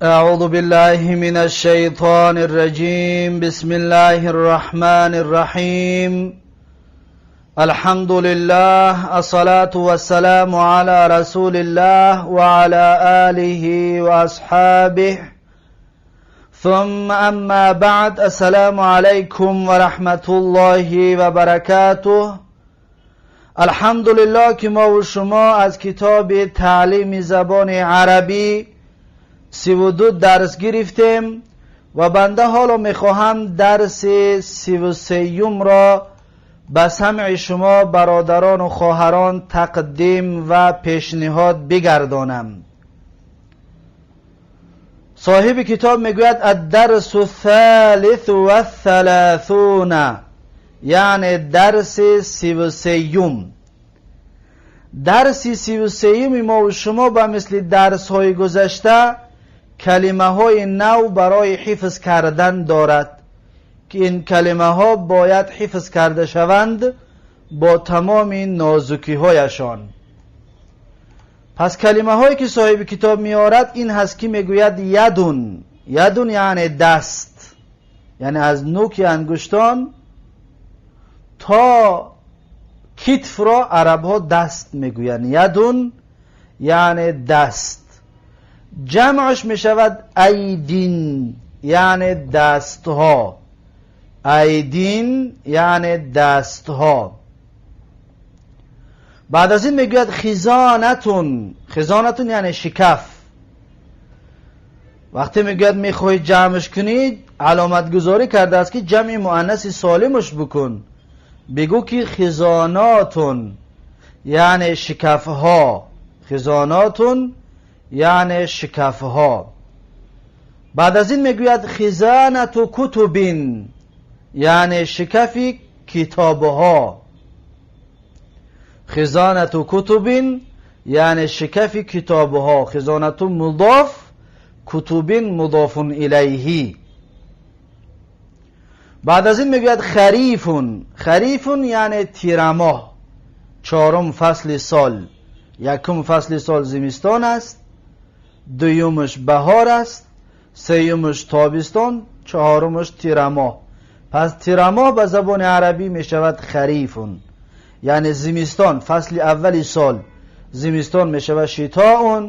أعوذ بالله من الشيطان الرجيم. بسم الله الرحمن الرحيم. الحمد لله، الصلاة والسلام على رسول الله وعلى آله وأصحابه، ثم أما بعد. السلام عليكم ورحمة الله وبركاته. الحمدلله که ما و شما از کتاب تعلیم زبان عربی 32 درس گرفتیم و بنده حالا میخواهم درس 33 را به سمع شما برادران و خواهران تقدیم و پیشنهاد بگردانم. صاحب کتاب میگوید الدرس الثالث و الثلاثون، یعنی درس 33. درس 33 ما و شما به مثل درس های گذشته کلمه های نو برای حفظ کردن دارد که این کلمه ها باید حفظ کرده شوند با تمام نازکی هایشان. پس کلمه هایی که صاحب کتاب میارد این هست که میگوید یدون. یدون یعنی دست، یعنی از نوک انگشتان تا کتف را عرب ها دست میگویند. یدون یعنی دست. جمعش می شود ایدین، یعنی دست ها. ایدین یعنی دست ها. بعد از این میگوید خزانتون. خزانتون یعنی شکف. وقتی میگوید میخوای جمعش کنید علامت گذاری کرده است که جمع مؤنث سالمش بکن. بگو که خزاناتون یعنی شکف ها. خزاناتون یعنی شکف ها. بعد از این میگوید خزانت و کتبین، یعنی شکف کتاب ها. خزانت و کتبین یعنی شکف کتاب ها. خزانت مضاف، کتبین مضاف الیه. بعد از این میگوید خریفون. خریفون یعنی تیرماه، 4 فصل سال. 1 فصل سال زمستان است، 2 بهار است، 3 تابستان، 4 تیرماه. پس تیرماه به زبان عربی می شود خریفون، یعنی زمستان، فصل اولی سال. زمستان می شود شتاء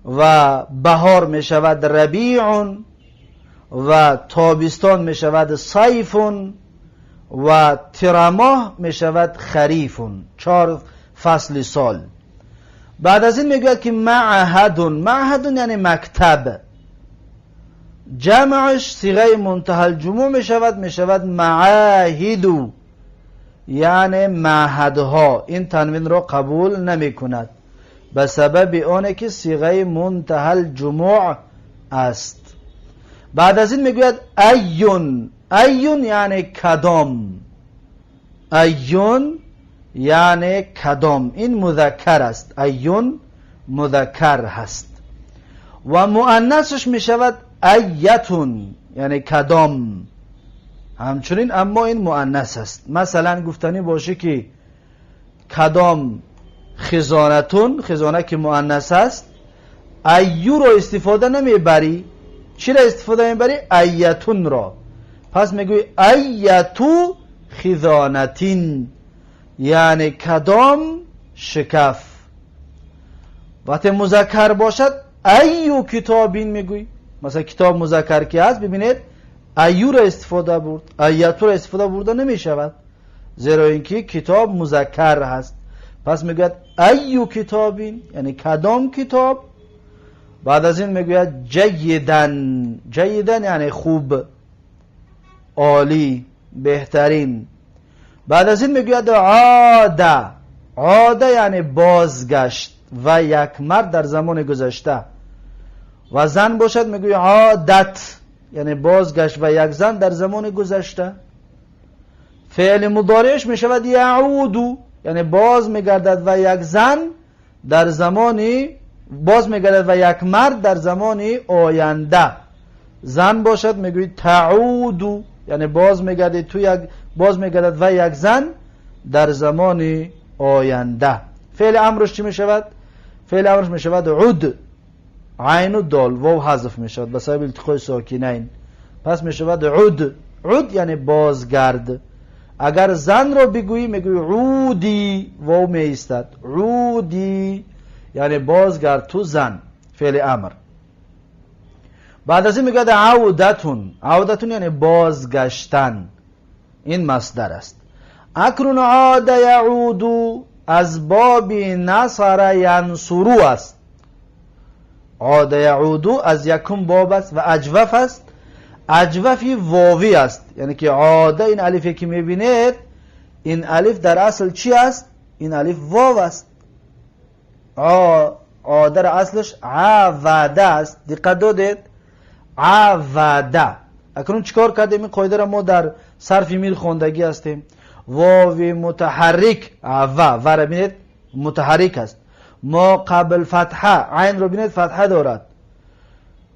و بهار می شود ربیع و تابستان می شود صیف و تیرماه می شود خریف. 4 فصل سال. بعد از این میگوید که معهدون. معهدون یعنی مکتب. جمعش صیغه منتهی الجموع می شود معاهدو، یعنی معهدها. این تنوین را قبول نمی کند به سبب آنه که صیغه منتهی الجموع است. بعد از این میگوید ایون. ایون یعنی کدام. ایون یعنی کدام. این مذکر است. ایون مذکر هست و مؤنثش می شود ایتون، یعنی کدام همچنین، اما این مؤنث است. مثلا گفتنی باشه که کدام خزانتون. خزانه که مؤنث است، ایو را استفاده نمیبری. چی را استفاده میبری؟ ایتون را. پس میگوی ایتو خزانتین، یعنی کدام شکف. وقتی مذکر باشد ایو کتابین میگوی. مثلا کتاب مذکر که هست ببینید ایو را استفاده برد، ایتو را استفاده برده نمی شود، زیرا اینکه کتاب مذکر هست. پس میگوید ایو کتابین، یعنی کدام کتاب. بعد از این میگوید جیدن. جیدن یعنی خوب، عالی، بهترین. بعد از این میگوید عاده. عاده یعنی بازگشت و یک مرد در زمان گذشته. و زن باشد میگوید عادت، یعنی بازگشت و یک زن در زمان گذشته. فعل مضارعش میشود یعودو، یعنی باز میگردد و یک زن در زمانی، باز میگردد و یک مرد در زمان آینده. زن باشد میگوید تعودو، یعنی باز میگردد و یک زن در زمان آینده. فعل امرش چی میشود؟ فعل امرش میشود عود. عین و دال واو حذف می شود به سبب التقاء ساکنین، پس می شود عود. عود یعنی بازگرد. اگر زن رو بگویی میگویی عودی، واو می ایستد، عودی یعنی بازگرد تو زن، فعل امر. بعد از این میگه عودتون. عودتون یعنی بازگشتن، این مصدر است. اکنون عاد یعودو از باب نصر ینصرو است. عاد یعودو از یکم باب است و اجوف است. اجوفی واوی است، یعنی که عاده این الفی که میبینید این الف در اصل چی است؟ این الف واو است. عاده در اصلش عوده است. دقت دادید؟ عوده. اکنون چیکار کردیم؟ این قاعده را ما در صرف میل خوندگی هستیم. واو متحرک و را بینید متحرک است. ما قبل فتحه عین رو بینید فتحه دارد،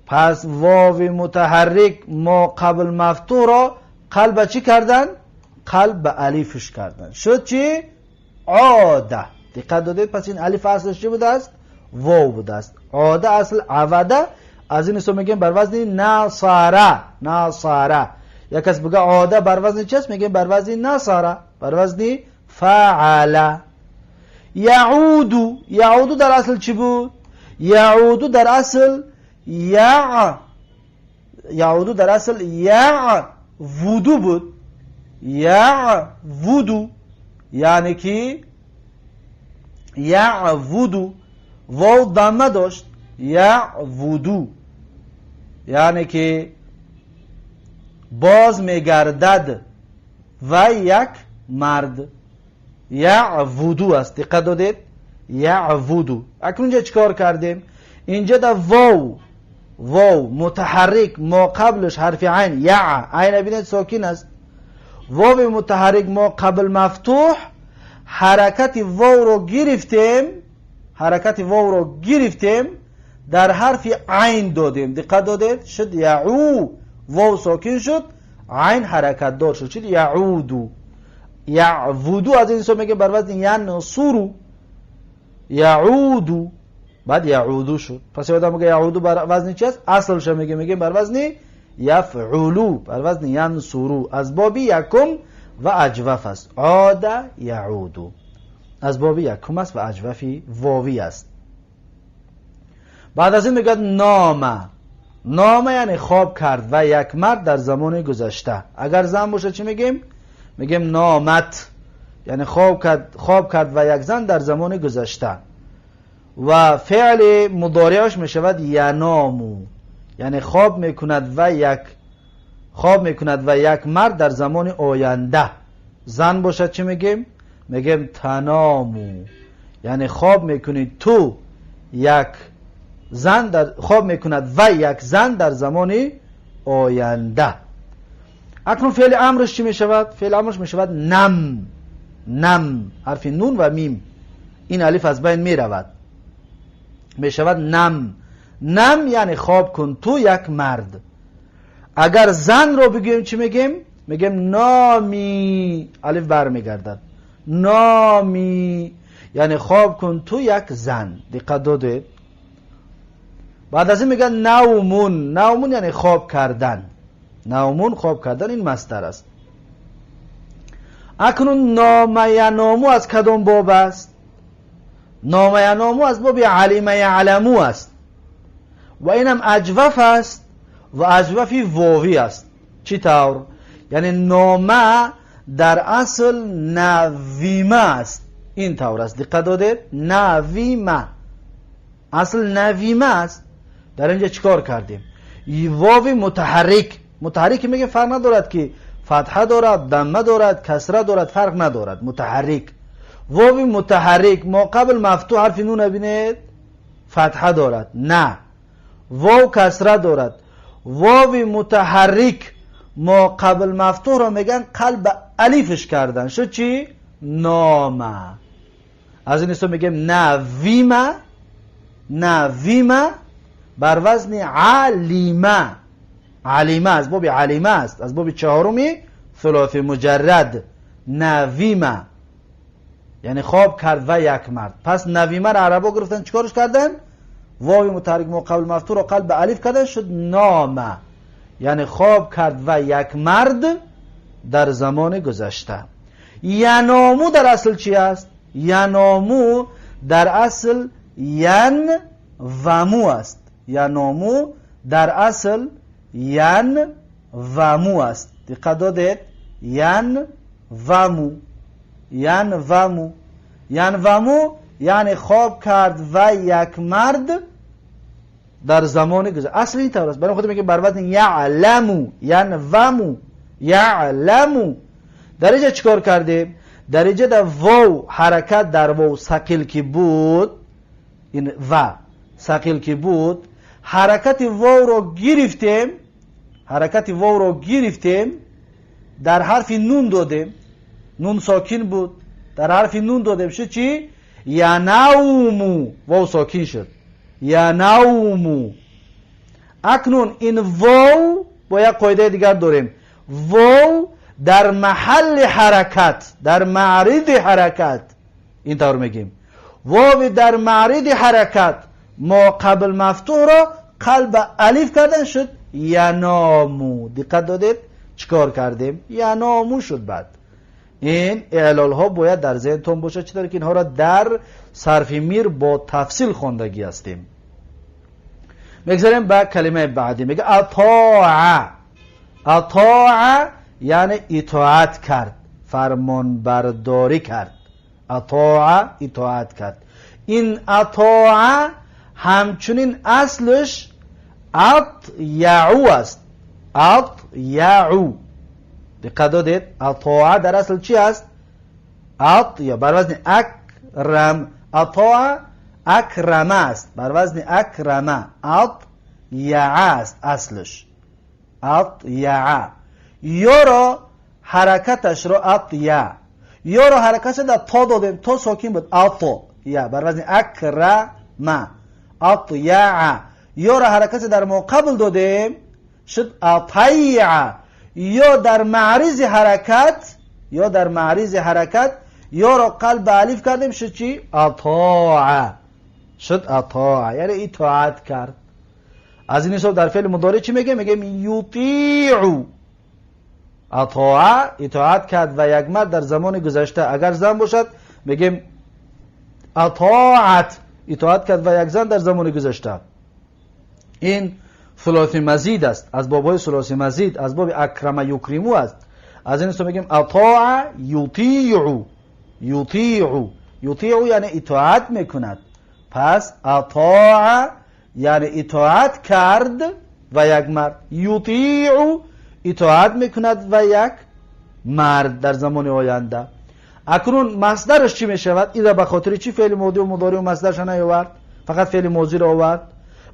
پس واو متحرک ما قبل مفتوح را قلب چی کردن؟ قلب به الفش کردن، شد چی؟ عاده. دقت دادید؟ پس این الف اصلش چی بوده است؟ واو بوده است. عاده اصل عوده، از این اسم میگیم بر وزن نصاره. نصاره. یک کس بگه عاده بر وزن چی است؟ میگیم بر وزن نصاره، بر وزن فعل. یعودو. یعودو در اصل چی بود؟ یعودو در اصل یعودو در اصل یعودو بود. یعودو یعنی که یعودو واو ضمه داشت. یعودو یعنی که باز میگردد و یک مرد. یعودو است. دقت دادید؟ یعودو. اکنون اینجا چیکار کردیم؟ اینجا در واو متحرک ما قبلش حرف عین، عین ببینید ساکن است. واو متحرک ما قبل مفتوح، حرکت واو رو گرفتیم در حرف عین دادیم. دقت دادید؟ شد یعو، واو ساکن شد، عین حرکت دار شد، شد یعودو. یعودو از این سو میگه بر وزن ینصرو. یعودو بعد یعودو شد. پس یادم میگه یعودو بر وزن چی است؟ اصلش میگه بر وزن یفعلو، بر وزن ینصرو. از باب یکم و اجوف است. عاد یعودو از باب یکم است و اجوفی واوی است. بعد از این میگه نامه یعنی خواب کرد و یک مرد در زمان گذشته. اگر زن باشه چی میگیم؟ میگیم نامت، یعنی خواب کرد و یک زن در زمان گذشته. و فعل مضارعش میشود ینامو، یعنی خواب میکند و یک مرد در زمان آینده. زن باشد چی میگیم؟ میگیم تنامو، یعنی خواب میکنید تو یک زن خواب میکند و یک زن در زمان آینده. اکنون فعل امرش چی میشود؟ فعل امرش میشود نم. حرف نون و میم، این الف از بین میرود، میشود نم یعنی خواب کن تو یک مرد. اگر زن رو بگیم چی میگیم؟ میگیم نامی، الف برمیگردد. نامی یعنی خواب کن تو یک زن. دقت دادید؟ بعد از این میگن نومون یعنی خواب کردن. خواب کردن، این مصدر است. اکنون نام ینامو از کدام باب است؟ نام ینامو از باب علم یعلمو است و اینم اجوف است و اجوفی واوی است. چی طور؟ یعنی نامه در اصل نویمه است، این طور است. دقت دادید؟ نویمه اصل نویمه است. در اینجا چیکار کردیم؟ واو متحرک میگه فرق ندارد که فتحه دارد، ضمه دارد، کسره دارد، فرق ندارد. متحرک، واو متحرک ما قبل مفتوح حرف نون ببینید فتحه دارد، نه واو کسره دارد. واو متحرک ما قبل مفتوح را میگن قلب الفش کردن، شد چی؟ نامه. از این اسم میگیم نویمه بر وزن علیمه. از باب علیمه است، از باب چهارمی ثلاثی مجرد. نویمه یعنی خواب کرد و یک مرد. پس نویمه را عربا گرفتن چیکارش کردن؟ واو متحرک ما قبل مفتوح رو قلب الف کردن شد نام، یعنی خواب کرد و یک مرد در زمان گذشته. ینامو در اصل چی است؟ ینامو در اصل ین و مو است. ینامو در اصل ین و مو است. دقت دادید؟ ین و مو، ین و مو، ین و مو یعنی خواب کرد و یک مرد در زمان گذشته. اصل این طور است. برای خود میگه بر وزن یعلمو، ین و مو، یعلمو. در اینجا چیکار کردیم؟ در اینجا در واو حرکت در واو ثقیل کی بود، این و ثقیل کی بود، حرکت واو رو گرفتیم، حرکت واو رو گرفتیم در حرف نون دادیم، نون ساکن بود، در حرف نون دادیم شد چی؟ ینومو، واو ساکن شد، ینومو. اکنون این واو با یک قاعده دیگر داریم، واو در محل حرکت، در معرض حرکت، این طور میگیم واو در معرض حرکت ما قبل مفتوح را قلب الف کردن شد ینامو. دقت دادید چیکار کردیم؟ ینامو شد. بعد این اعلال ها باید در ذهنتون باشه، چطور که اینها را در صرف میر با تفصیل خواندگی هستیم. میگذاریم به کلمه بعدی، میگه اطاع. اطاع یعنی اطاعت کرد، فرمان برداری کرد. اطاع اطاعت کرد. این اطاع همچنین اصلش اطیعو است. اطیعو. دقت دادید؟ اطاع در اصل چی است؟ اطیع بر وزن اکرم. اطاع اکرم است بر وزن اکرم. اطیع است اصلش، اطیع. یا را حرکتش را اطیع، یا را حرکتش در تا دادیم، تا ساکن بود، اطا یا بر وزن اکرم. اطیع. یا را حرکت در مقابل دادیم شد اطیع. یا در معرض حرکت، یا در معرض حرکت یا را قلب الف کردیم شد چی؟ اطاع. شد اطاع یعنی اطاعت کرد. از این حساب در فعل مضارع چی میگه؟ میگه یطیع. اطاع اطاعت کرد و یک مرد در زمان گذشته. اگر زن باشد میگیم اطاعت، اطاعت کرد و یک زن در زمان گذشته. این ثلاثی مزید است، از بابهای ثلاثی مزید، از باب اکرم یکرمو است. از این حساب میگیم اطاع یطیع. یطیع، یطیع یعنی اطاعت میکند. پس اطاع یعنی اطاعت کرد و یک مرد، یطیع اطاعت میکند و یک مرد در زمان آینده. اکنون مصدرش چی میشود؟ این به خاطر چی فعل ماضی و مضارع و مصدرش نیاورد؟ فقط فعل ماضی را آورد؟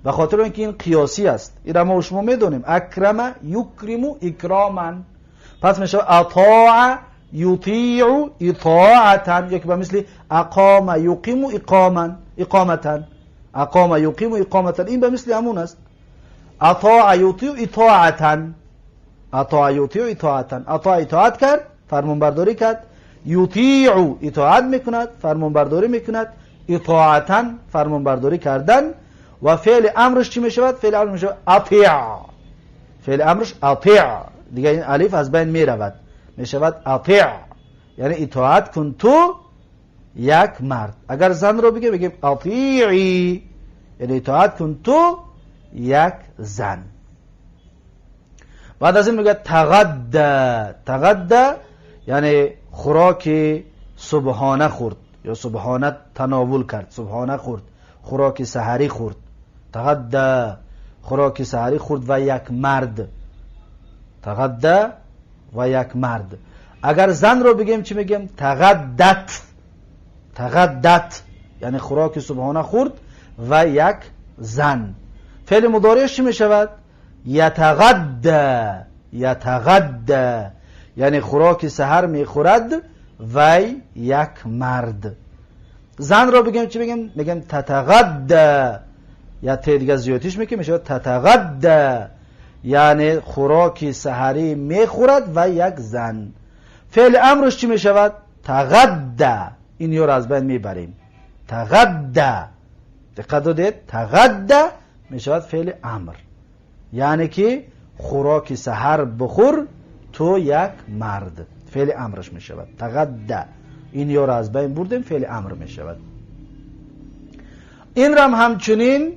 به خاطر اینکه این قیاسی است. این ما شما میدونیم اکرم یکرم اکراما. پس میشه اطاع یطیع اطاعتا، یک به مثل اقام یقیم اقاما اقامتا. اقام یقیم اقامتا این به مثل همون است. اطاع یطیع اطاعتا. اطاع یطیع اطاعتا. اطاع اطاعت کرد، فرمان برداری کرد. یطیع اطاعت میکند، فرمان برداری میکند. اطاعتا فرمان برداری کردن. و فعل امرش چی میشود؟ فعل امرش میشود اطیع. فعل امرش اطیع، دیگه این الف از بین میرود، میشود اطیع یعنی اطاعت کن تو یک مرد. اگر زن رو بگه بگیم اطیعی یعنی اطاعت کن تو یک زن. بعد از این میگه تغدا. تغدا یعنی خوراک صبحانه خورد یا صبحانه تناول کرد، صبحانه خورد، خوراک سحری خورد. تغدا خوراک سحری خورد و یک مرد. تغدا و یک مرد. اگر زن رو بگیم چی میگیم؟ تغدت. تغدت یعنی خوراک صبحانه خورد و یک زن. فعل مضارعش چی میشود؟ یتغدا. یتغدا یعنی خوراک سحر میخورد و یک مرد. زن رو بگیم چی بگیم؟ میگیم تتغدا. یا ته دیگه زیادیش میگیم میشه تتغدا یعنی خوراک سحری میخورد و یک زن. فعل امرش چی میشود؟ تغدا. این یو رو از بین میبریم. تغدا دقت دادید؟ تغدا می شود فعل امر، یعنی که خوراک سحر بخور تو یک مرد، فعل امرش می شود. تغدا این یا را از بین بردیم، فعل امر می شود. این رم همچنین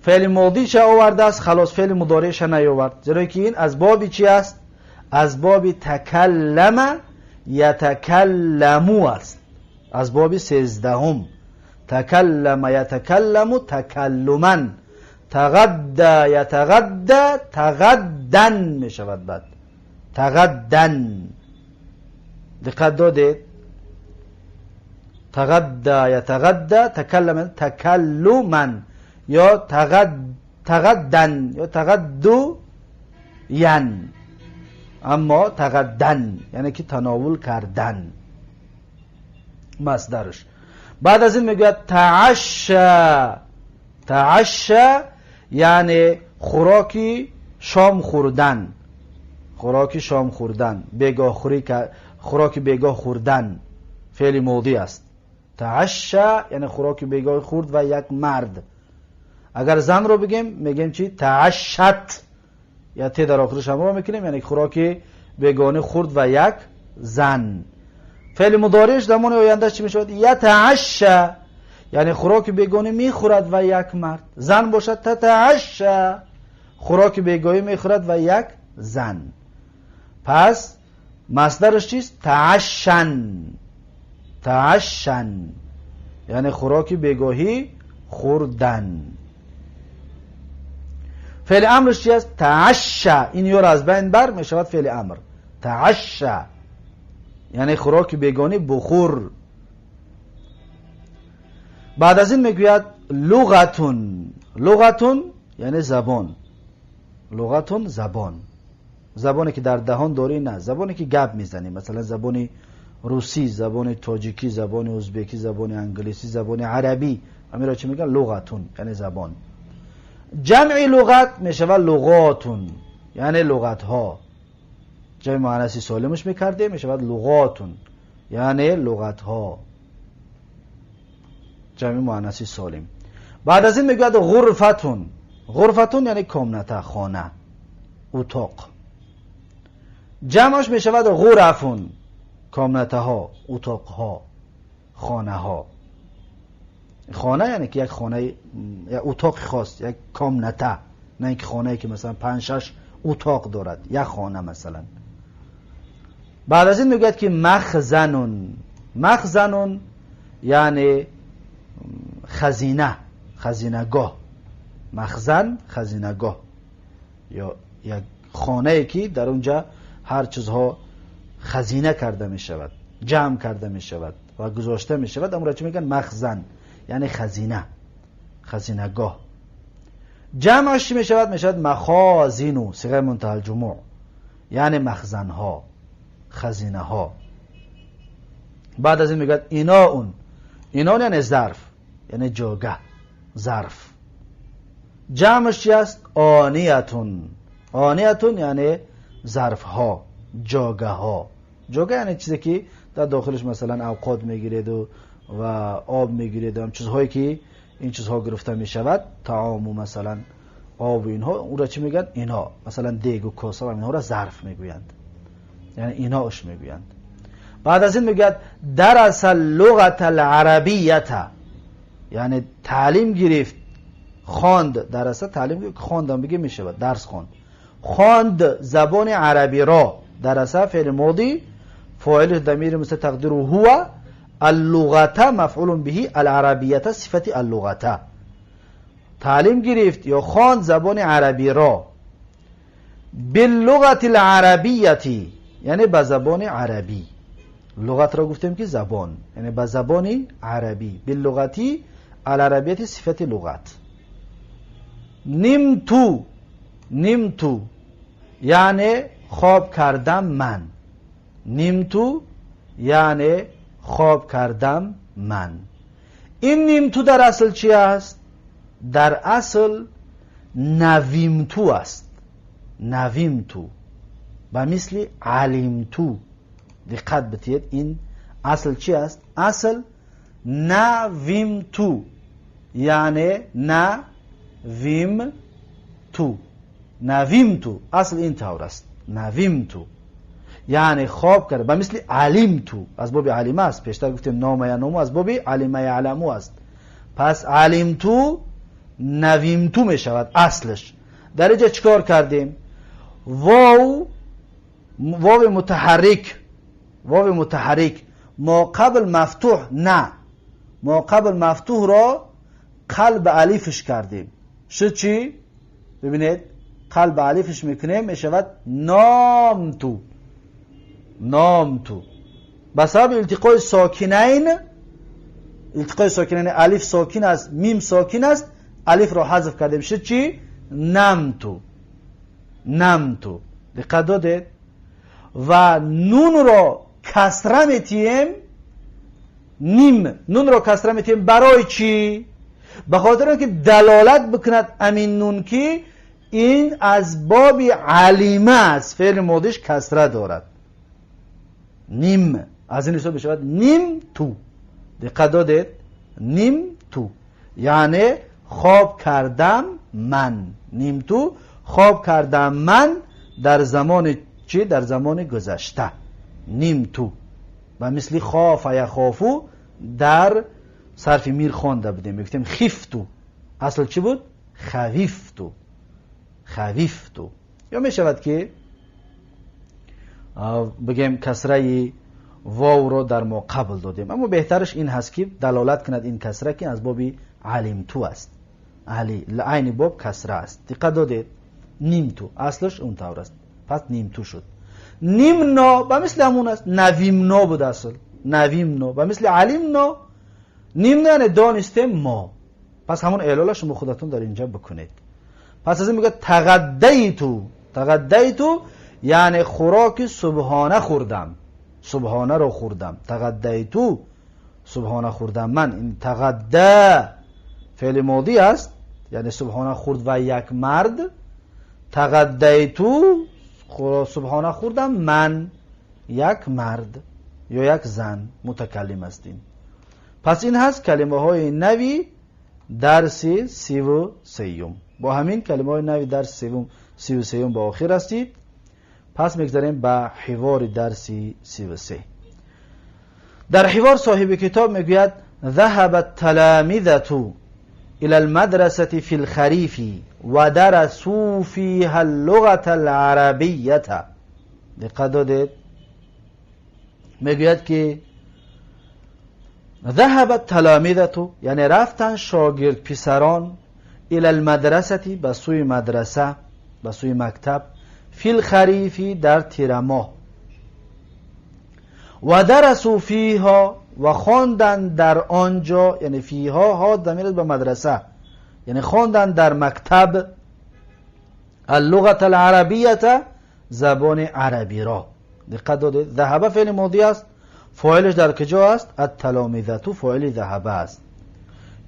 فعل ماضی چه آورده است، خلاص فعل مضارعش نیاورد، زیرا که این از باب چی است؟ از باب تکلم یتکلمو است، از باب 13. تکلم یتکلمو تکلما، تغدا یتغدا تغدن می شود. بعد تغدن، دقت دادید؟ تغدا یتغدا تکلما تکلما، یا تغدن یا تغدو ین، اما تغدن یعنی که تناول کردن مصدرش. بعد از این میگوید تعشا، تعشا یعنی خوراکی شام خوردن، خوراکی شام خوردن، بگاه خوری، خوراکی بگاه خوردن فعل ماضی است. تعشا یعنی خوراکی بگاه خورد و یک مرد. اگر زن رو بگیم میگیم چی؟ تعشت، یا ت در آخرش هم رو میکنیم، یعنی خوراکی بگانه خورد و یک زن. فعل مضارعش زمان آینده چی میشود؟ یتعشا یعنی خوراک بیگانه میخورد و یک مرد. زن باشد تتعشا، خوراک بیگانه میخورد و یک زن. پس مصدرش چیست؟ تعشن، تعشن یعنی خوراک بیگاهی خوردن. فعل امرش چی است؟ تعشا، این یو را از بین بر میشود فعل امر. تعشا یعنی خوراک بیگانه بخور. بعد از این میگوید لغتون، لغتون یعنی زبان، لغتون زبان، زبانی که در دهان داری، نه زبانی که گپ میزنی، مثلا زبان روسی، زبان تاجیکی، زبان ازبکی، زبان انگلیسی، زبان عربی، همین را چی میگن؟ لغتون یعنی زبان. جمع لغت میشود لغاتون یعنی لغت ها، جمع مؤنث سالمش میکرده میشود لغاتون یعنی لغت ها، جمع مؤنث سالم. بعد از این میگوید غرفتون، غرفتون یعنی کامنته، خانه، اتاق. جمعش میشود غرفون، کامنته ها، اتاق ها، خانه ها. خانه یعنی که یک خانه، یک اتاق خاص، یک کامنته، نه اینکه خانه‌ای که مثلا 5-6 اتاق دارد، یک خانه مثلا. بعد از این میگوید که مخزنون، مخزنون یعنی خزینه، خزینه‌گاه. مخزن خزینه‌گاه، یا یک خانه‌ای که در اونجا هر چیزها خزینه کرده می شود، جمع کرده می شود و گذاشته می شود، اون را چی میگن؟ مخزن یعنی خزینه، خزینه‌گاه. جمعش می شود؟ می شود مخازینو، صیغه منتهی الجموع یعنی مخزنها، خزینه ها. بعد از این میگه ایناون، ایناون یعنی ظرف، یعنی جاگه، ظرف. جمعش چی است؟ آنیتون، آنیتون یعنی ظرف ها، جاگه ها. جاگه یعنی چیزی که در داخلش مثلا اوقات میگیرید و آب میگیرید، هم چیزهایی که این چیزها گرفته میشود، طعام و مثلا آب و اینها، اون را چی میگن؟ اینا. مثلا دیگ و کاسه و اینها را ظرف میگویند، یعنی ایناش میگویند. بعد از این میگوید درس اللغت العربیه، یعنی تعلیم گرفت، خواند. درس تعلیم گرفت، خواندم بگه میشود درس خواند، خواند زبان عربی را. درس فعل ماضی، فاعل ضمیر مستتر هو، اللغت مفعول به، العربیه صفت اللغت. تعلیم گرفت یا خواند زبان عربی را. باللغت العربیه یعنی به زبان عربی. لغت را گفتیم که زبان، یعنی به زبان عربی. باللغتی العربیه صفت لغت. نمتو، نمتو یعنی خواب کردم من. نمتو یعنی خواب کردم من. این نمتو در اصل چی است؟ در اصل نویمتو است. نویمتو و مثل علمتو. دقت بتید این اصل چی است؟ اصل نویمتو یعنی نویم تو. نویم تو اصل این طور است. نویم تو یعنی خواب کرد، به مثل علیم تو از باب علمه است. پیشتر گفتیم نام ینومو از باب علمه یعلمو است. پس علیم تو نویم تو می شود اصلش. در اینجا چیکار کردیم؟ واو متحرک ما قبل مفتوح، نه ما قبل مفتوح را قلب الیفش کردیم. شد چی؟ ببینید قلب الیفش میکنیم می شود نام تو. بس سبب التقای ساکنین الف ساکن است، میم ساکن است، الف را حذف کردیم. شد چی؟ نم تو. دقت دادید؟ و نون را کسره میتیم. نون را کسره میتیم برای چی؟ به خاطر اینکه دلالت بکند امین نون که این از باب علیمه است، فعل ماضیش کسره دارد. نیم از این حساب بشود نیم تو. دقت دادید؟ نیم تو یعنی خواب کردم من. نیم تو خواب کردم من در زمان چی؟ در زمان گذشته. نیم تو و مثل خاف یخافو در صرف میر خوانده بودیم، میگفتیم خیفتو، اصل چی بود؟ خویفتو. یا می شود که بگیم کسره واو رو در ما قبل دادیم، اما بهترش این هست که دلالت کند این کسره که از باب علیم تو است. عین باب کسره است. دقت دادید؟ نیم تو اصلش اون طور است. پس نیم تو شد. نیم نا به مثل همون است. نویم نا بود اصل. نویم نا به مثل علیم نا. نیم نا یعنی دانسته ما. پس همون اعلالش شما خودتون در اینجا بکنید. پس از این میگه تغدیتو یعنی خوراک صبحانه خوردم. صبحانه رو خوردم. تغدیتو صبحانه خوردم من. این تغده فعل ماضی است یعنی صبحانه خورد و یک مرد. تغدیتو صبحانه خوردم من یک مرد یا یک زن متکلم هستیم. پس این هست کلمه های نوی درس 33. با همین کلمه های نوی درس 33 با آخر هستید. پس میگذاریم به حوار درس 33. در حوار صاحب کتاب میگوید ذهب التلامذة الى المدرسة في الخريف ودرسوا فيها اللغة العربية. دقت دادید؟ میگوید که ذهب التلامذة یعنی رفتن شاگرد پسران الى المدرسة به سوی مدرسه، به سوی مکتب، فی الخریف در تیرماه، و درسوا فیها و خواندن در آنجا، یعنی فیها ها ضمیر به مدرسه، یعنی خواندن در مکتب اللغة العربیه زبان عربی را. دقت دادید؟ ذهب فعل ماضی است، فاعلش در کجا است؟ التلامذة فاعل ذهب است.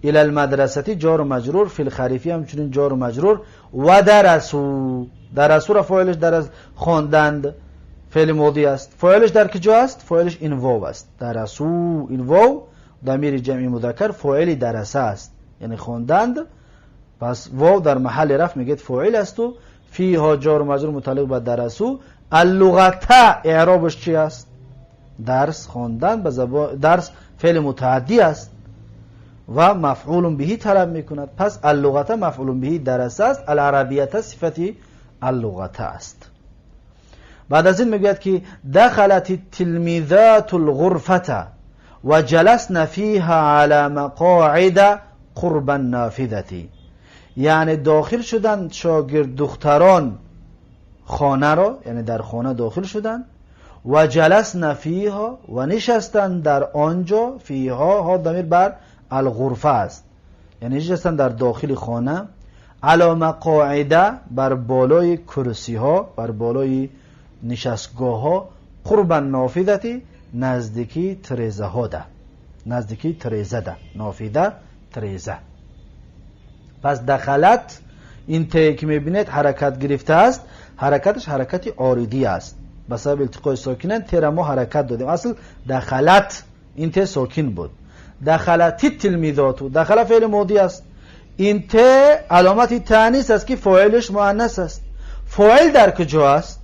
الى المدرسه جار و مجرور، فی الخریفی همچنین جار و مجرور، و درسوا را فاعلش در خواندند فعل ماضی است. فاعلش در کجا است؟ فاعلش این واو است. درسوا این واو ضمیر جمعی مذکر فاعل درسه است یعنی خواندند. پس واو در محل رفع میگید فاعل است و فیها جار و مجرور متعلق به درسوا. اللغته اعرابش چی است؟ درس خواندن به زبان درس فعل متعدی است و مفعول به طلب میکند. پس اللغته مفعول به درسه است، العربیه صفتی اللغته است. بعد از این میگوید که دخلت التلمیذات الغرفه و جلسن فیها علی مقاعد قرب النافذه. یعنی داخل شدن شاگرد دختران خانه را، یعنی در خانه داخل شدن، و جلسن فیها و نشستن در آنجا، فیها ها ضمیر بر الغرفه است یعنی نشستن در داخل خانه، علی مقاعد بر بالای کرسی ها، بر بالای نشستگاه ها، قرب النافذه نزدیکی تریزه ها ده، نزدیکی تریزه ده، نافذه تریزه. پس دخلت این ته که میبینید حرکت گرفته است، حرکتش حرکت عارضی است به سبب التقای ساکنین. تیر ما حرکت دادیم، اصل دخلت این ته ساکن بود. دخلت التلمیذات. دخل فعل ماضی است، این ت علامت تانیث است که فاعلش مؤنث است. فاعل در کجا است؟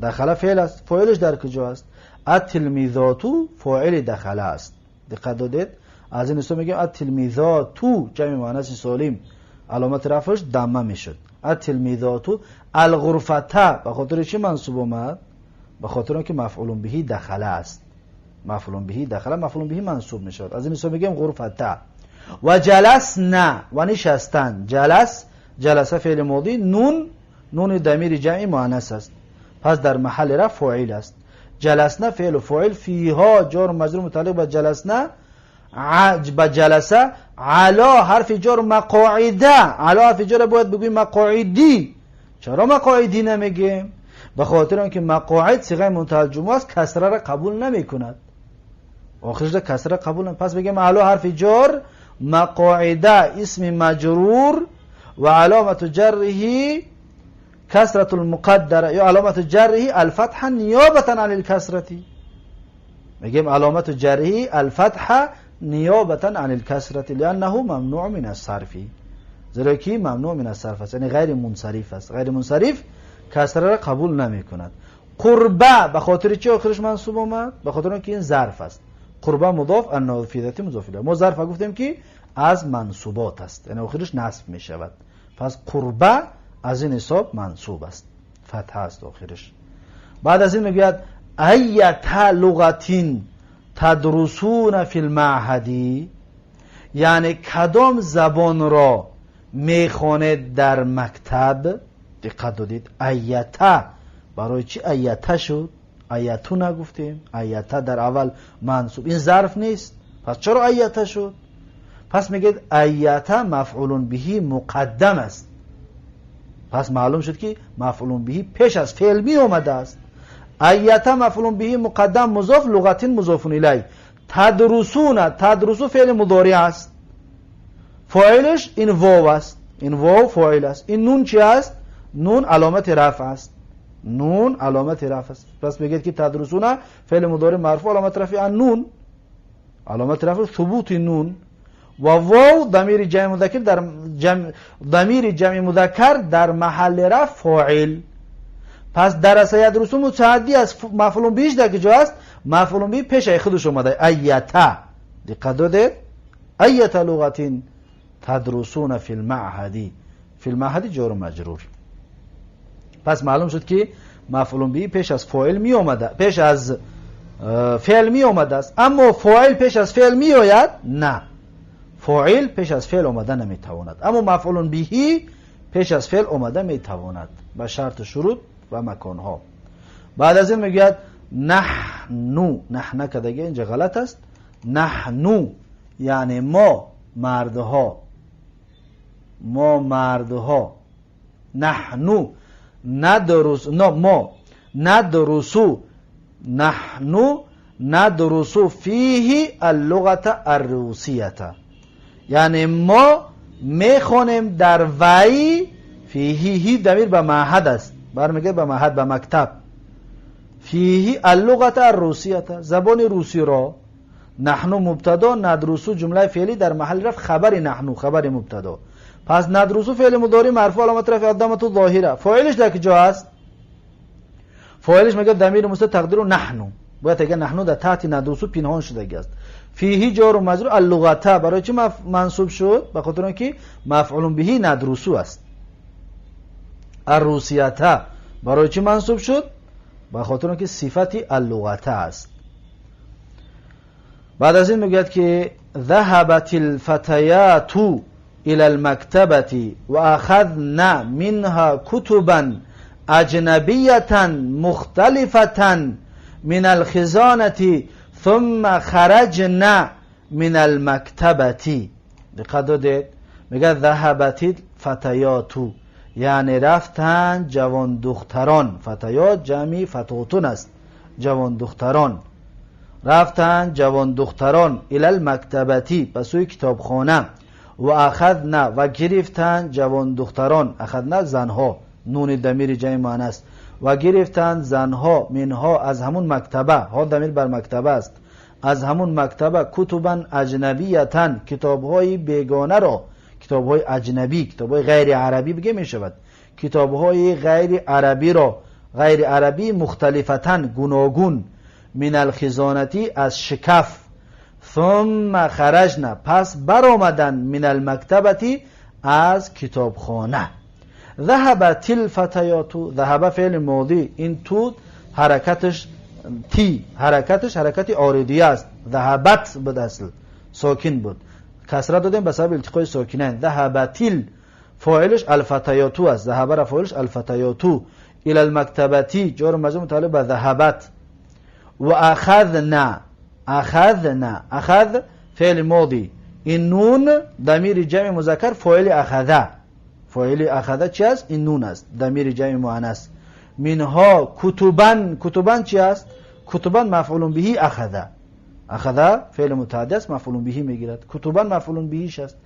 دخل فعل است، فاعلش در کجا است؟ التلمیذات فاعل دخل است. دقت دادید؟ از این اسم میگیم التلمیذات جمع مؤنث سالم، علامت رفعش ضمه میشد. التلمیذات. الغرفه به خاطر چی منصوب اومد؟ به خاطر اینکه مفعول به دخل است. مفعول به دخل، مفعول به منصوب میشد. از این اسم میگیم غرفه. و جلسنا و نشستن. جلس فعل ماضی، نون ضمیر جمعی مؤنث است، پس در محل رفع فاعل است. جلسنا فعل و فاعل، فیها جار و مجرور متعلق به جلسنا، به جلسه، علا حرف جار مقاعده، علا حرف جار باید بگویم مقاعدی. چرا مقاعدی نمیگیم؟ به خاطر اینکه مقاعد صیغه منتهی الجموع است، کسره را قبول نمیکند، آخرش را کسره قبول نمیکند. پس بگیم علا حرف جار مقاعده اسم مجرور و علامت جره کسرة المقدره، یا علامت جره الفتحه نیابتا عن الکسرة. میگیم علامت جره الفتحه نیابتا عن الکسرة لانه ممنوع من الصرف، زیرا که ممنوع من الصرف است، یعنی غیر منصرف است. غیر منصرف کسره را قبول نمی کند. قربه به خاطر چی آخرش منصوب اومد؟ به خاطر اینکه این ظرف است. قربه مضاف، النافذه مضاف الیه. ما ظرف گفتیم که از منصوبات است، یعنی آخرش نصب می شود. پس قربه از این حساب منصوب است، فتح است آخرش. بعد از این میگوید ایت لغتین تدرسون فی المعهدی، یعنی کدام زبان را میخواند در مکتب. دقت دادید؟ ایته برای چی ایته شد؟ ایتو نگفتیم؟ ایته در اول منصوب، این ظرف نیست، پس چرا ایته شد؟ پس میگید ایته مفعول به مقدم است، پس معلوم شد که مفعول به پیش از فعل می اومده است. ایته مفعول به مقدم مضاف، لغتین مضاف الیه. تدرسون، تدرسو فعل مضارع است، فاعلش این واو است، این واو فاعل است. این نون چی است؟ نون علامت رفع است، نون علامت رفع است. پس بگید که تدرسون فعل مضارع مرفوع علامت رفع نون، علامت رفع ثبوت نون. و واو ضمیر جمع مذکر در ضمیر جمع مذکر در محل رفع فاعل. پس درس یدرسو متعدی است، مفعول بهش در کجا است؟ مفعول به پیش خودش اومده ایته. دقت دادید؟ ایت لغتین تدرسون فی المعهدی، فی المعهدی جار و مجرور. پس معلوم شد که مفعول به پیش از فاعل می اومده، پیش از فعل می اومده است. اما فاعل پیش از فعل می آید؟ نه، فاعل پیش از فعل اومده نمی تواند، اما مفعول به پیش از فعل اومده می تواند با شرط شروط و مکانها. بعد از این میگوید نحنو، نحنه که دیگه اینجا غلط است. نحنو یعنی ما مردها، ما مردها. نحنو ندرس، نه ما ندرسو، نحنو ندرسو فیه اللغت الروسیه، یعنی ما میخوانیم در وی، فیهی ضمیر به معهد است، برمیگرده به معهد، به مکتب. فیه اللغت الروسیه، زبان روسی را. نحنو مبتدا، ندرسو جمله فعلی در محل رفع خبر نحنو، خبر مبتدا. پس ندرسو فعل مضارع مرفوع علامت رفع الضمه الظاهره. فاعلش در کجا است؟ فاعلش میگه ضمیر مستتر تقدیر نحنو، باید اگه نحنو در تحت ندرسو پنهان شده است. فیه جار و مجرور اللغت، برای چی منصوب شد؟ به خاطر اینکه مفعول به ندرسو است. الروسیه برای چی منصوب شد؟ به خاطر اینکه صفتی اللغت است. بعد از این میگه که ذهبت الفتيات الى المكتبه واخذنا منها كتبا اجنبيه مختلفه من الخزانه ثم خرجنا من المكتبه. دقت دادید؟ میگه ذهبت الفتيات یعنی رفتن جوان دختران، فتیات جمعی فتاتون است، جوان دختران. رفتن جوان دختران الی المکتبتی، به سوی کتابخانه. و اخذنا و گرفتن جوان دختران، اخذنا زنها، نون ضمیر جمع مؤنث، و گرفتن زنها منها از همون مکتبه، ها ضمیر بر مکتبه است، از همون مکتبه کتبا اجنبیتن کتابهای بیگانه را، کتابهای اجنبی، کتابهای غیر عربی بگه می شود، کتابهای غیر عربی را، غیر عربی مختلفتن گوناگون، من الخزانتی از شکف، ثم خرجنا پس برآمدن، من المکتبتی از کتابخانه. ذهبت الفتيات، ذهب فعل ماضی، این تو حرکتش تی، حرکت عارضی است. ذهبت بود اصل ساکن بود، کسره دادیم به سبب التقای ساکنین. ذهبتیل فاعلش الفتيات است، ذهب را فاعلش الفتيات، الى المکتبتی جار مجرور متعلق به ذهبت. و اخذنا، اخذ فعل ماضی، این نون ضمیر جمع مذکر فاعل اخذه، فاعل اخذه چی است؟ این نون است، ضمیر جمع مؤنث. منها کتبان چی است؟ کتبان مفعول به اخذه فعل متعدی است، مفعول به میگیرد. کتبان مفعول بهش است.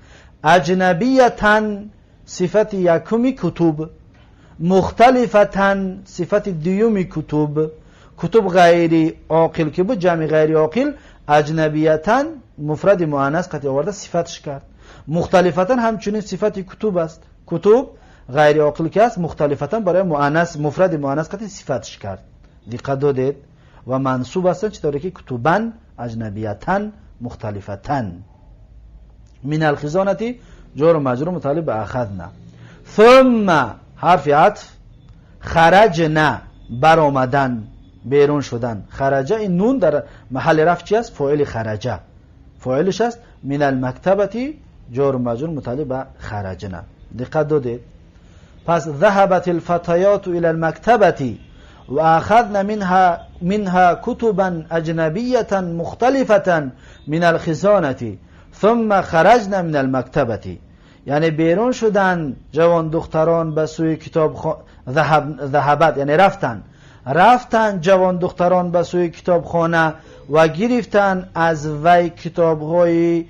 اجنبیتن صفت یکمی کتب، مختلفتن صفت دیومی کتب غیر عاقل که بود جمع غیر عاقل، اجنبیتن مفرد مؤنث قطعی آورده صفتش کرد. مختلفتن همچنین صفت کتب است، کتب غیر عاقل که است، مختلفتن برای مؤنث مفرد مؤنث قطعی صفتش کرد. دقت دادید؟ و منصوب هستن چطوری که کتبن اجنبیتن مختلفتن. من الخزانتی جار و مجرور متعلق به اخذنا. ثم حرف عطف، خرجنا برآمدن، بیرون شدن. خرجه این نون در محل رفع چی است؟ فاعل خرجه، فاعلش است من المکتبتی جار و مجرور متعلق به خرجنا. دقت دادید؟ پس ذهبت الفتيات الى المکتبتی و اخذنا منها کتبا اجنبیه مختلفه من الخزانه ثم خرجنا من المکتبتی. یعنی بیرون شدن جوان دختران به سوی کتاب ذهبت یعنی رفتن جوان دختران به سوی کتابخانه و گرفتن از وی کتاب‌های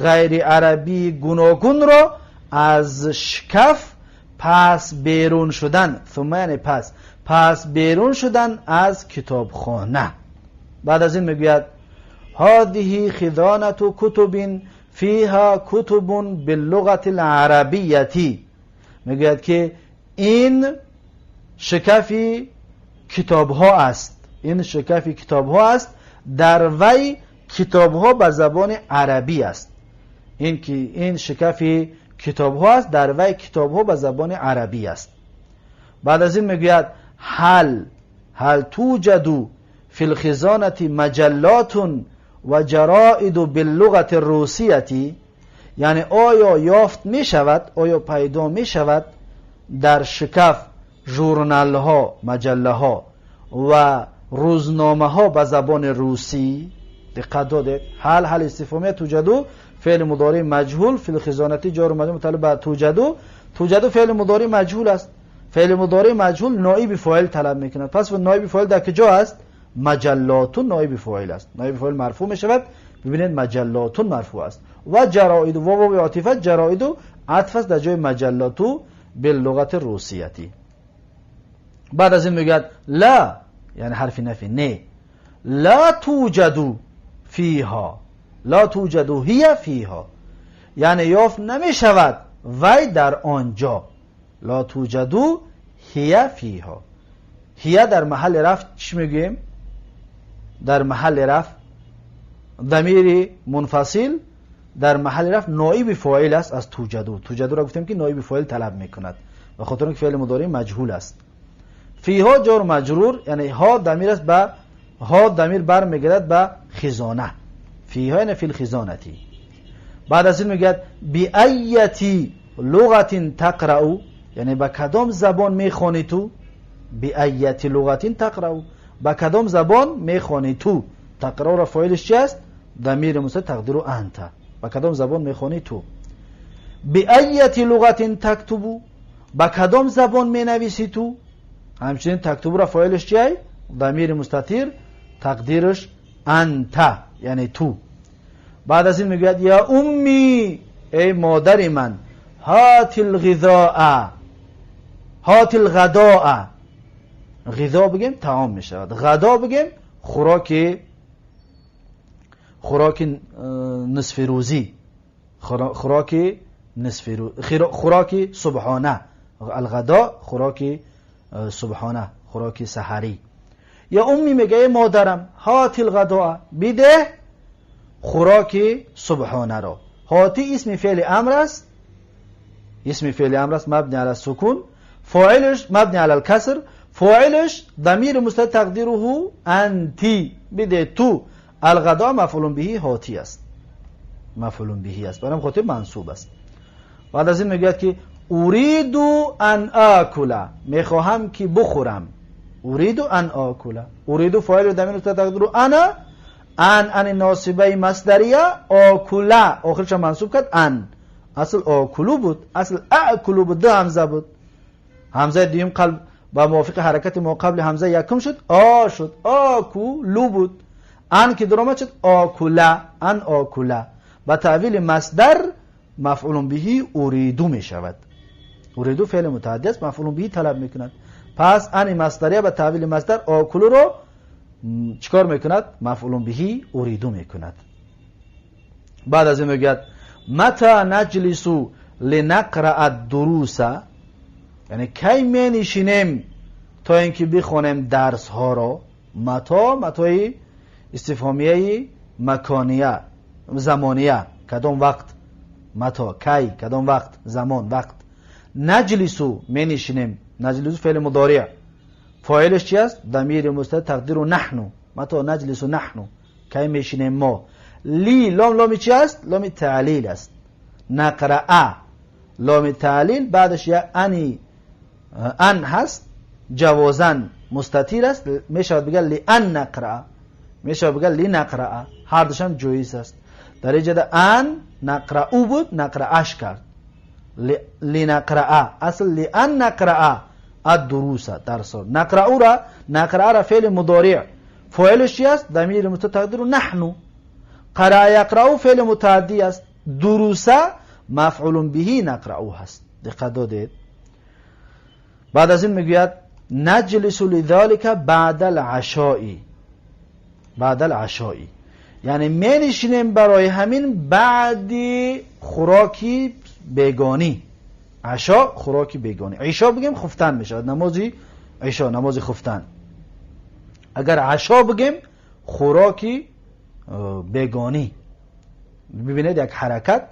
غیر عربی گوناگون را از شکف پس بیرون شدن. ثم یعنی پس بیرون شدن از کتابخانه. بعد از این میگوید هذه خزانة کتب فیها کتب باللغة العربیة، میگوید که این شکفی کتاب ها است، این شکفی کتاب ها است، در وی کتاب ها به زبان عربی است. این شکفی کتاب ها است، در وی کتاب ها به زبان عربی است. بعد از این میگوید هل توجد فی الخزانة مجلات و جرائد باللغة الروسیة، یعنی آیا یافت می شود، آیا پیدا می شود در شکف ژورنال ها، مجله ها و روزنامه ها به زبان روسی؟ دقت دادید؟ حال استفهامی توجد فعل مضارع مجهول فی الخزانة جار و مجرور متعلق به توجد فعل مضارع مجهول است. فعل مضارع مجهول نائب فاعل طلب میکند. پس نائب فاعل در کجا است؟ مجلات نائب فاعل است. نائب فاعل مرفوع می شود، ببینید مجلات مرفوع است. و جرائد و عاطفه جرائد عطف است در جای مجلات باللغة الروسیه. بعد از این میگه لا یعنی حرف نفی، نه، لا توجد فیها، لا توجد هی فیها، یعنی یافت نمی شود وی در آنجا. لا توجد هی فیها، هی در محل رفع چی میگیم؟ در محل رفع ضمیر منفصل در محل رفع نائب فاعل است از توجد را گفتیم که نائب فاعل طلب میکند و خاطر اینکه فعل مضارع مجهول است. فیها جار مجرور، یعنی ها ضمیر است، به ها ضمیر برمیگردد به خزانه. فیها یعنی فی الخزانتی. بعد از این میگه بی ایتی لغت تقرأ، یعنی با کدام زبان میخوانی تو؟ بی ایتی لغت تقرأ، با کدام زبان میخوانی تو؟ تقرأ را فاعلش چی است؟ ضمیر مستتر تقدیر انت. با کدام زبان میخوانی تو؟ بی ایتی لغت تکتب، با کدام زبان مینویسی تو؟ همچنین تکتب را فاعلش چی است؟ ضمیر مستتر تقدیرش انت یعنی تو. بعد از این میگوید یا امی ای مادر من، هات الغذاء، هات الغداء، غذا بگیم طعام میشود، غدا بگیم خوراک خوراک نصف روزی، خوراک نصف روزی، خوراک صبحانه، الغدا خوراک صبحانه، خوراک سحری. یا امی میگه مادرم هاتی الغداء، بیده خوراک صبحانه رو. هاتی اسم فعل امر است، اسم فعل امر است مبنی علی السکون، فاعلش مبنی علی الکسر، فاعلش ضمیر مستتر تقدیره انتی، بیده تو. الغداء مفعول به هاتی است، مفعول به است، برام خاطر منصوب است. بعد از این میگه که اريد ان آکل، میخواهم که بخورم. اريد ان آکل، اريد فاعل ضمیر مستتر تقدیره انا، ان ناصبه مصدریه، آکل آخرش منصوب کرد ان، اصل آکلو بود، اصل اکلو بود، دو همزه بود، همزه دوم قلب با موافق حرکت ما قبل همزه یکم شد، شد، آکلو بود. ان که درآمد شد آکولا، ان آکولا. با تعویل مصدر مفعول به اریدو می شود. اریدو فعل متعدی است، مفعول به طلب میکند. پس ان مصدریه با تعویل مصدر آکولو رو چیکار میکند؟ مفعول به اریدو میکند. بعد از این میگه متى نجلس لنقرأ الدروس، یعنی کی می نشینیم تا اینکه بخونیم درس ها رو. متى استفهامیه مکانیه زمانیه، کدام وقت، متى کی، کدام وقت، زمان، وقت. نجلسو می نشینیم، نجلسو فعل مضارع، فاعلش چی است؟ ضمیر مستتر تقدیر نحن، متى نجلس نحن، کی می نشینیم ما. لی لام چی است؟ لام تعلیل است. نقرأ لام تعلیل، بعدش یا ان هست، جوازن مستتیر است، میشه بگه لی ان نقرأ، میشه بگه لی نقرأ، هر دوشم جایز است. در اینجا ان نقرأ بود، نقرأش کرد، لی نقرأ، اصل لی ان نقرأ الدروس، درس. نقرأ را فعل مضارع، فاعلش چی است؟ ضمیر مستتر تقدیر نحن. قرأ یقرأ فعل متعدی است، دروس مفعول به نقرأ هست. دقت دادید؟ بعد از این میگوید نجلس لذلك بعد العشاء، بعد العشاء یعنی می نشینیم برای همین بعد خوراکی بیگانی. عشا خوراکی بیگانی، عشا بگیم خفتن میشه، نمازی عشا، نماز خفتن. اگر عشا بگیم خوراکی بیگانی. ببینید یک حرکت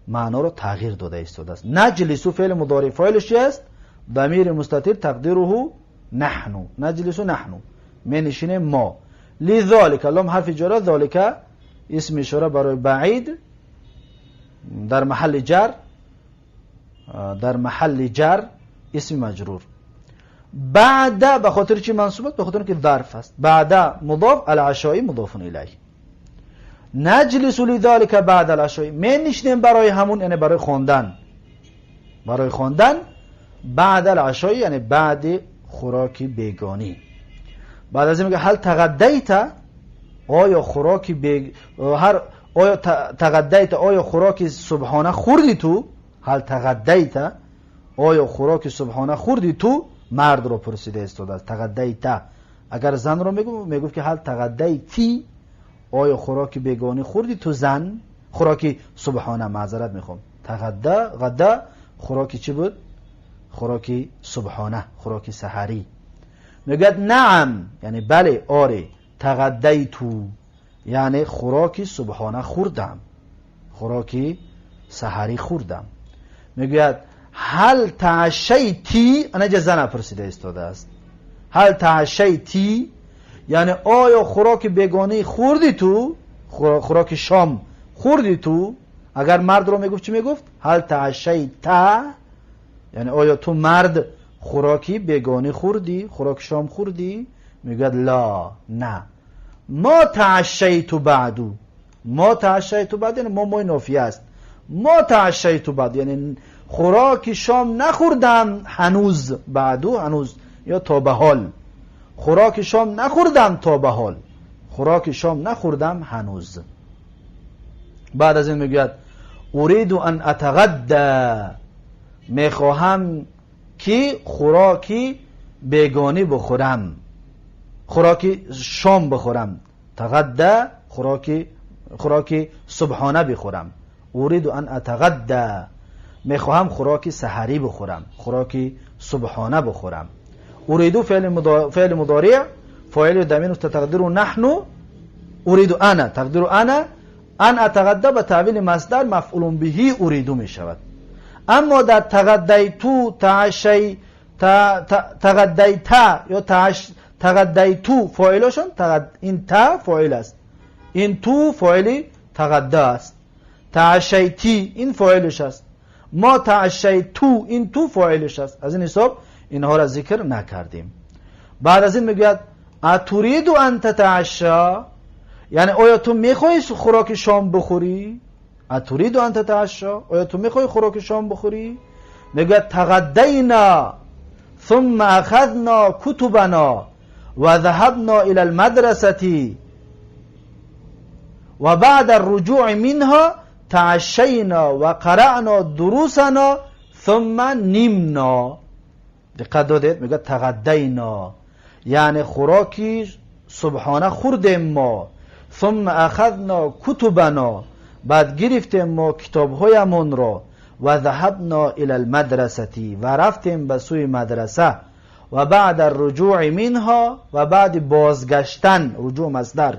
معنا رو تغییر داده است. نجلسو فعل مضارع، فاعلش چی است؟ ضمیر مستتر تقدیره نحن، نجلسو نحن، می نشینیم ما. لذالک لام حرف جر، ذالک اسم اشاره برای بعید، در محل جر، در محل جر اسم مجرور. بعد به خاطر چی منصوبت؟ به خاطر که ظرف است. بعد مضاف، العشاء مضاف الیه. نجلس لذالک بعد العشاء، می نشینیم برای همون، یعنی برای خواندن، برای خواندن. بعد العشاء یعنی بعد خوراکی بیگانی. بعد از این میگه هل تغدیت، آیا خوراکی آیا تغدیت، آیا خوراکی صبحانه خوردی تو؟ هل تغدیت، آیا خوراکی صبحانه خوردی تو؟ مرد رو پرسیده است. تغدیت اگر زن رو میگفت که هل تغدیتی، آیا خوراکی بیگانی خوردی تو زن؟ خوراکی صبحانه، معذرت میخوام، غدا خوراکی چی بود؟ خوراکی صبحانه، خوراکی سحری. میگه نعم یعنی بله، آره. تغدیتو یعنی خوراکی صبحانه خوردم، خوراکی سحری خوردم. میگه هل تعشیتی، انا جزنه پرسیده استاده است. هل تعشیتی یعنی آیا خوراک بیگانی خوردی تو؟ خوراک شام خوردی تو؟ اگر مرد رو میگفت چی میگفت؟ هل تعشیتا یعنی آیا تو مرد خوراکی بیگانی خوردی؟ خوراک شام خوردی؟ میگه لا، نه. ما تعشیت بعدو، ما تعشیت بعد یعنی ما نافیه است. ما تعشیت بعد یعنی خوراک شام نخوردم هنوز، بعدو هنوز یا تا به حال. خوراک شام نخوردم تا به حال، خوراک شام نخوردم هنوز. بعد از این میگه اريد ان اتغدى، میخواهم که خوراکی بیگانی بخورم، خوراکی شام بخورم. تغدى خوراکی خوراک صبحانه بخورم. اريد ان اتغدى، میخواهم خوراک سحری بخورم، خوراک صبحانه بخورم. اريد فعل مضارع فاعل ضمیر تقدیر نحن، اريد انا تقدیر انا، ان اتغدى به تعبیر مصدر مفعول به اريد می شود. اما در تغدیتو، تعشی، تغدیتا یا تغدیتو فاعلشون این تا فاعل است، این تو فاعل تغدی است. تعشیتی این فاعلش است، ما تعشیتو این تو فاعلش است. از این حساب اینها را ذکر نکردیم. بعد از این میگوید اتريد ان تتعشى، یعنی آیا تو میخوای خوراک شام بخوری؟ اتريد ان تتعشى، آیا تو میخوای خوراک شام بخوری؟ میگوید تغدینا ثم اخذنا کتبنا و ذهبنا الى المدرسه و بعد الرجوع منها تعشینا و قرأنا دروسنا ثم نمنا. دقت دادید؟ میگه تغدینا یعنی خوراکی صبحانه خوردیم ما، ثم اخذنا کتبنا بعد گرفتیم ما کتابهایمون را، و ذهبنا الى المدرسه و رفتیم به سوی مدرسه، و بعد الرجوع منها و بعد بازگشتن، رجوع مصدر،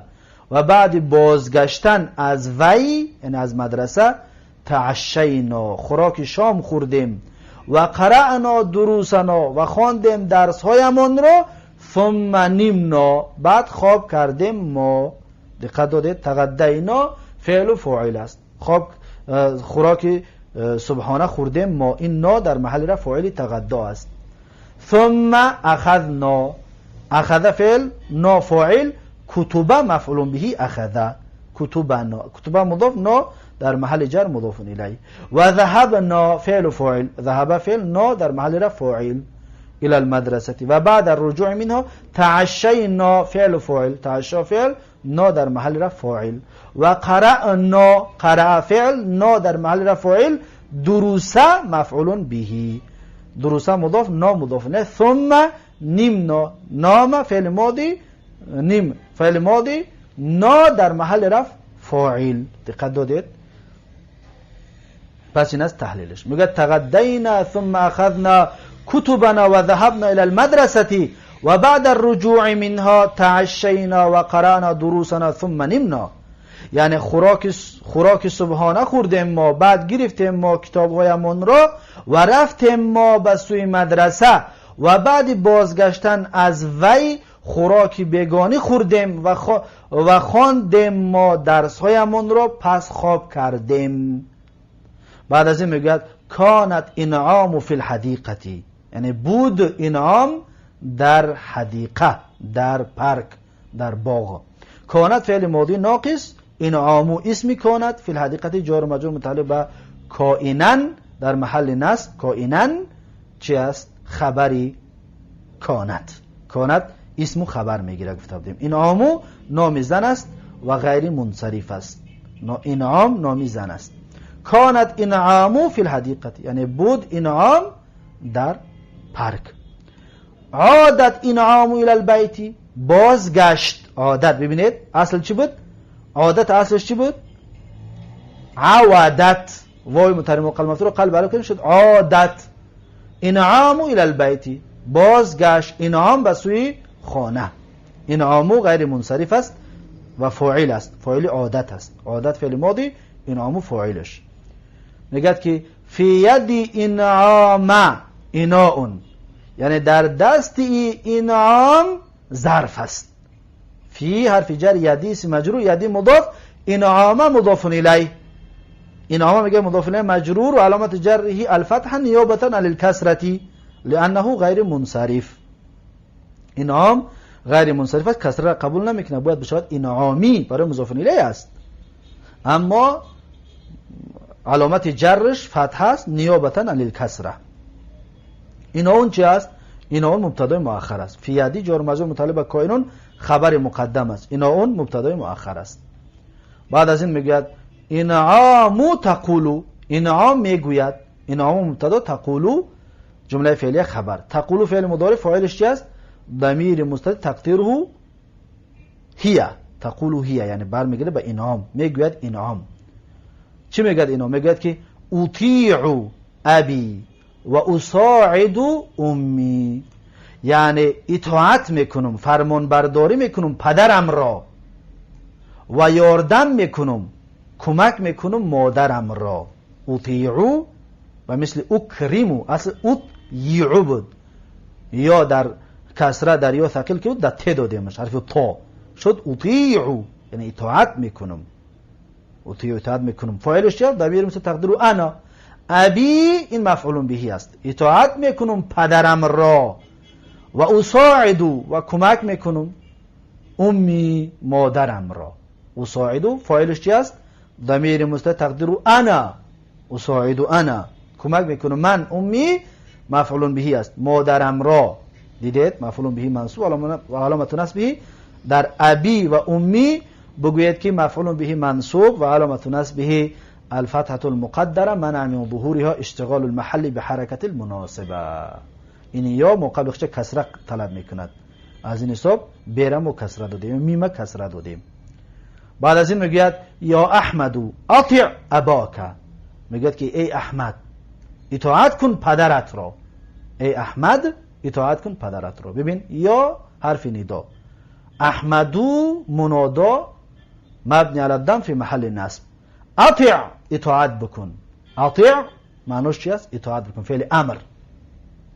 و بعد بازگشتن از وی یعنی از مدرسه، تعشینا خوراک شام خوردیم، و قرأنا دروسنا و خواندیم درس هایمان را، ثم نمنا بعد خواب کردیم ما. دقت دادید؟ تغدینا فعل و فاعل است، خواب خوراک صبحانه خوردیم ما، این نا در محل رفع فاعل تغدا است. ثم اخذنا، اخذ فعل، نا فاعل، کتب مفعول به اخذ، کتبنا، کتب مضاف، نا در محل جر مضاف الیه. و ذهبنا فعل فاعل، ذهب فعل، نا در محل رفع فاعل الى المدرسه. و بعد الرجوع منها تعشینا فعل فاعل، تعشى فعل، نا در محل رفع فاعل. و قرأنا، قرأ فعل، نا در محل رفع فاعل، دروسا مفعول به، دروسا مضاف، نا مضاف الیه. ثم نمنا، نام فعل ماضی، نم فعل ماضی، نا در محل رفع فاعل. دقت دادید؟ پس این از تحلیلش. میگه تغدینا ثم اخذنا کتبنا و ذهبنا الى المدرسه و بعد الرجوع منها تعشینا و قرأنا دروسنا ثم نمنا. یعنی خوراک صبحانه خوردیم ما، بعد گرفتیم ما کتابهایمون را و رفتیم ما به سوی مدرسه، و بعد بازگشتن از وی خوراکی بیگانی خوردیم و خواندیم ما درسهایمون را، پس خواب کردیم. بعد از این میگوید کانت انعام فی الحدیقه، یعنی بود انعام در حدیقه، در پارک، در باغ. کانت فعل ماضی ناقص، انعام اسم کانت، فی الحدیقه جار و مجرور متعلق به کائنن در محل نصب. کائنن چی است؟ خبری کانت، کانت اسم خبر میگیره. گفته بودیم انعام نام زن است و غیر منصرف است. انعام نام زن است. کانت انعام فی الحدیقه یعنی بود انعام در پارک. عادت انعام الی البیت، بازگشت. عادت ببینید اصل چی بود؟ عادت اصلش چی بود؟ عودت، وای متحرک مقلم مفتوح قلب علاقه شد عادت. انعام الی البیت بازگشت، انعام به سوی خانه. انعام غیر منصرف است و فاعل است، فاعل عادت است. عادت فعل ماضی، انعام فاعلش. میگه که فی ید انعام اناء، یعنی در دست انعام ظرف است. فی حرف جر، یدی اسم مجرور، یدی مضاف، انعام مضاف الیه. انعام میگه مضاف الیه مجرور و علامت جره الفتح نیابتا عن الکسرة لانه غیر منصرف. انعام غیر منصرف است، کسره را قبول نمیکنه، باید بشود انعامی، برای مضاف الیه است، اما علامت جرش فتح است نیابتا عن الکسره. انعام چی است؟ انعام مبتدا مؤخر است. فی یدی جار و مجرور متعلق به کائنون خبر مقدم است. انعام مبتدا مؤخر است. بعد از این میگوید انعام تقولو، انعام میگوید، انعام مبتدا، تقولو جمله فعلیه خبر. تقولو فعل مضارع، فاعلش چی است؟ ضمیر مستتر تقدیره هی، تقول هی یعنی برمیگره به انعام، میگوید انعام. چی میگوید انعام؟ میگوید که اطیع ابی و اساعد امی، یعنی اطاعت میکنم، فرمان برداری میکنم پدرم را و یاردم میکنم، کمک میکنم مادرم را. اطیعو و مثل اکریمو، اصل اطیعو بود، یا در کسره در یا ثقیل که بود در ت دادیمش، حرف تا شد اطیعو، یعنی اطاعت میکنم. اطاعت میکنم فاعلش چیه؟ ضمیر مثل تقدیر انا. ابی این مفعول بهی است، اطاعت میکنم پدرم را، و اساعدو و کمک میکنم امی مادرم را. اساعدو فاعلش چی است؟ ضمیر مستتر تقدیر انا، اساعدو انا، کمک میکنم من، امی مفعول بهی است، مادرم را. دیدید مفعول بهی منصوب و علامت نصبه در ابی و امی بگوید که مفعول بهی منصوب و علامت نصبه الفتحة المقدره منع من ظهورها اشتغال المحل بحرکت المناسبه. این یا موقع بخش کسره طلب میکند، از این حساب بیرم و کسره دادیم، میم کسره دادیم. بعد از این میگوید یا احمدو اطیع اباک، میگوید که ای احمد اطاعت کن پدرت را. ای احمد اطاعت کن پدرت را. ببین یا حرف ندا، احمدو منادا مبنی علی الضم فی محل نصب. اطیع اطاعت بکن، اطیع معنوش چی است؟ اطاعت بکن، فعل امر.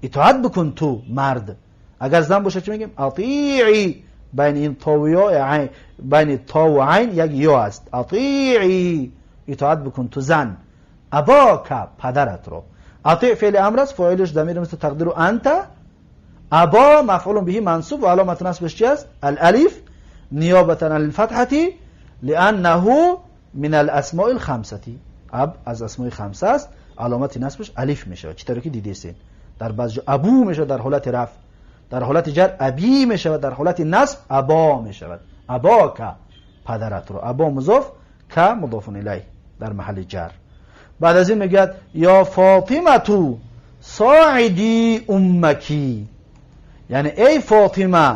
اطاعت بکن تو مرد. اگر زن باشه چی میگیم؟ اطیعی، بین این تا و یا عین، بین تا و عین یک یا است. اطیعی اطاعت بکن تو زن. اباک پدرت رو. اطیع فعل امر است، فاعلش ضمیر مثل تقدیر انت. ابا مفعول به منصوب و علامت نصبش چی است؟ الالف نیابه عن الفتحه لانه من الاسماء الخمسه. اب از اسماء خمسه است، علامت نصبش الف میشه. چطوری که دیدید در بعض جا ابو میشه در حالت رفع، در حالت جر ابی میشه، در حالت نصب ابا میشه. ابا که پدرت رو، ابا مضاف که مضاف الیه در محل جر. بعد از این میگه یا فاطمه تو ساعدی امکی، یعنی ای فاطمه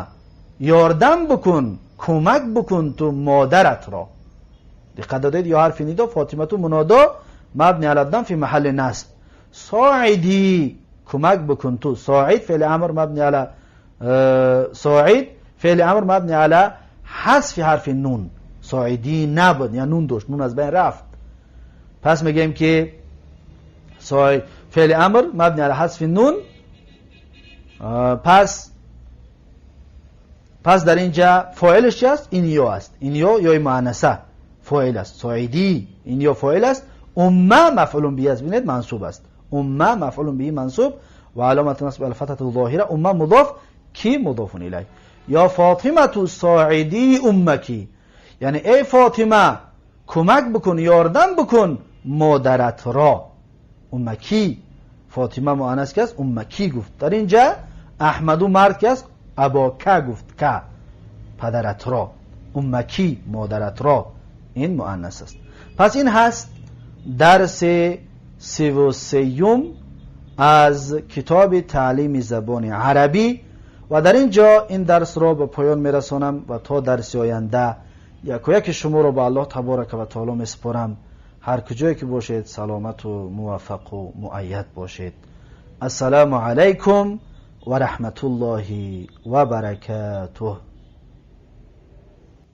یاردم بکن، کمک بکن تو مادرت را. دقت دادید یا حرف ندا فاطمه تو منادا مبنی علی الضم فی محل نصب. ساعدی کمک بکن تو، ساعد فعل امر مبنی علی ساعد فعل امر مبنی علی حذف حرف نون. ساعدی نبود یا نون داشت، نون از بین رفت. پس میگیم که ساعد فعل امر مبنی علی حذف نون. پس در اینجا فاعلش چی است؟ این یا است. این یا مؤنثه فاعل است. ساعدی این یا فاعل است. امه مفعول به است، ببینید منصوب است. امه مفعول به منصوب و علامت نصب الفتحه الظاهره. امه مضاف کی مضاف الیه. یا فاطمه ساعدی امکی، یعنی ای فاطمه کمک بکن، یاردم بکن مادرت را. امکی فاطمه مؤنث است، امکی گفت. در اینجا احمدو مرد است، اباکه گفت که پدرت را. امکی مادرت را، این مؤنث است. پس این هست درس 33 از کتاب تعلیم زبان عربی و در اینجا این درس را به پایان میرسانم و تا درس آینده یک شما را به الله تبارک و تعالی میسپارم. هر کجایی که باشید سلامت و موفق و مؤید باشید. السلام علیکم و رحمت الله و برکاته.